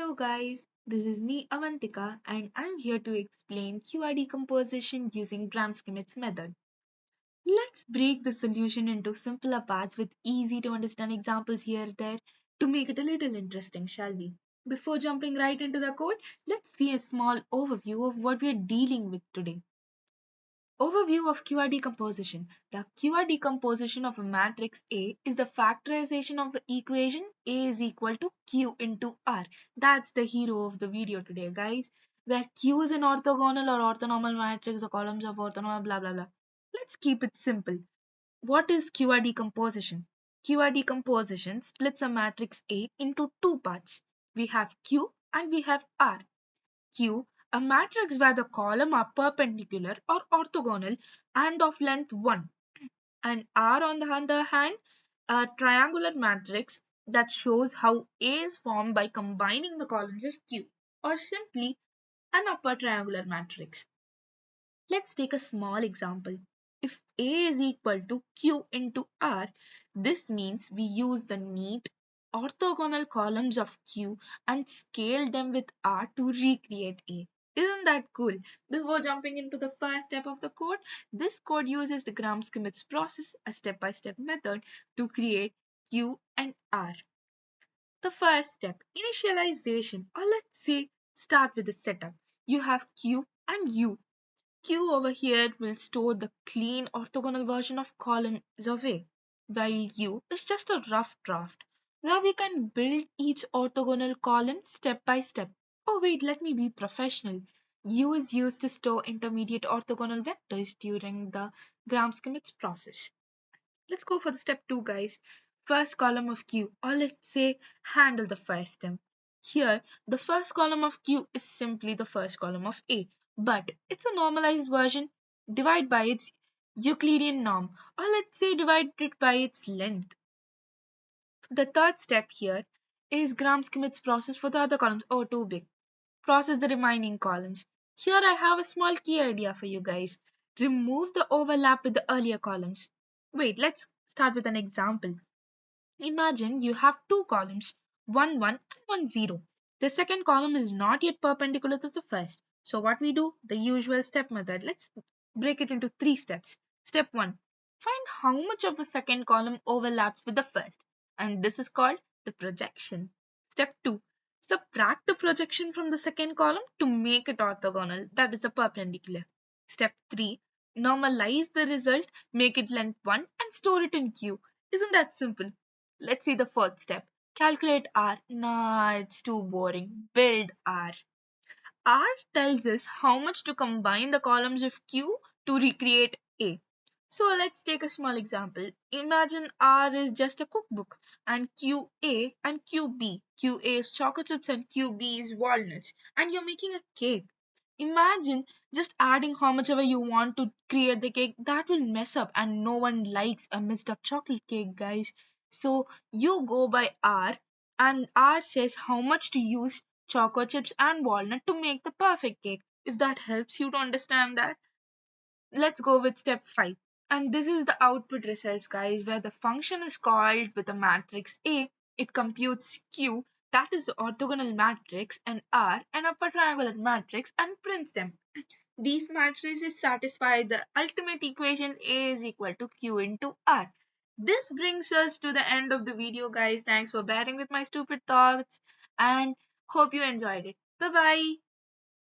So, guys, this is me, Avantika, and I'm here to explain QR decomposition using Gram-Schmidt's method. Let's break the solution into simpler parts with easy to understand examples here and there to make it a little interesting, shall we? Before jumping right into the code, let's see a small overview of what we are dealing with today. Overview of QR decomposition. The QR decomposition of a matrix A is the factorization of the equation A is equal to Q into R. That's the hero of the video today, guys. Where Q is an orthogonal or orthonormal matrix, the columns of orthonormal, blah blah blah. Let's keep it simple. What is QR decomposition? QR decomposition splits a matrix A into two parts. We have Q and we have R. Q, a matrix where the column are perpendicular or orthogonal and of length 1, and R on the other hand, a triangular matrix that shows how A is formed by combining the columns of Q, or simply an upper triangular matrix. Let's take a small example. If A is equal to Q into R, this means we use the neat orthogonal columns of Q and scale them with R to recreate A. Isn't that cool? Before jumping into the first step of the code, this code uses the Gram-Schmidt's process, a step-by-step method to create Q and R. The first step, initialization, or let's say start with the setup. You have Q and U. Q over here will store the clean orthogonal version of columns of A, while U is just a rough draft where we can build each orthogonal column step by step. Oh wait, let me be professional. U is used to store intermediate orthogonal vectors during the Gram-Schmidt's process. Let's go for the step 2, guys. First column of Q, or let's say handle the first term. Here, the first column of Q is simply the first column of A, but it's a normalized version. Divide by its Euclidean norm, or let's say divide it by its length. The third step here is Gram-Schmidt's process for the other columns. Oh, too big. Process the remaining columns. Here I have a small key idea for you guys. Remove the overlap with the earlier columns. Wait, let's start with an example. Imagine you have two columns, 1 1 and 1 0. The second column is not yet perpendicular to the first. So what we do? The usual step method. Let's break it into three steps. Step 1. Find how much of the second column overlaps with the first. And this is called the projection. Step 2. Subtract the projection from the second column to make it orthogonal. That is the perpendicular. Step 3. Normalize the result, make it length 1 and store it in Q. Isn't that simple? Let's see the fourth step. Calculate R. Nah, it's too boring. Build R. R tells us how much to combine the columns of Q to recreate A. So let's take a small example. Imagine R is just a cookbook and QA and QB. QA is chocolate chips and QB is walnuts. And you're making a cake. Imagine just adding how much ever you want to create the cake. That will mess up and no one likes a messed up chocolate cake, guys. So you go by R and R says how much to use chocolate chips and walnut to make the perfect cake. If that helps you to understand that, let's go with step 5. And this is the output results, guys, where the function is called with a matrix A. It computes Q, that is the orthogonal matrix, and R, an upper triangular matrix, and prints them. These matrices satisfy the ultimate equation A is equal to Q into R. This brings us to the end of the video, guys. Thanks for bearing with my stupid thoughts and hope you enjoyed it. Bye bye.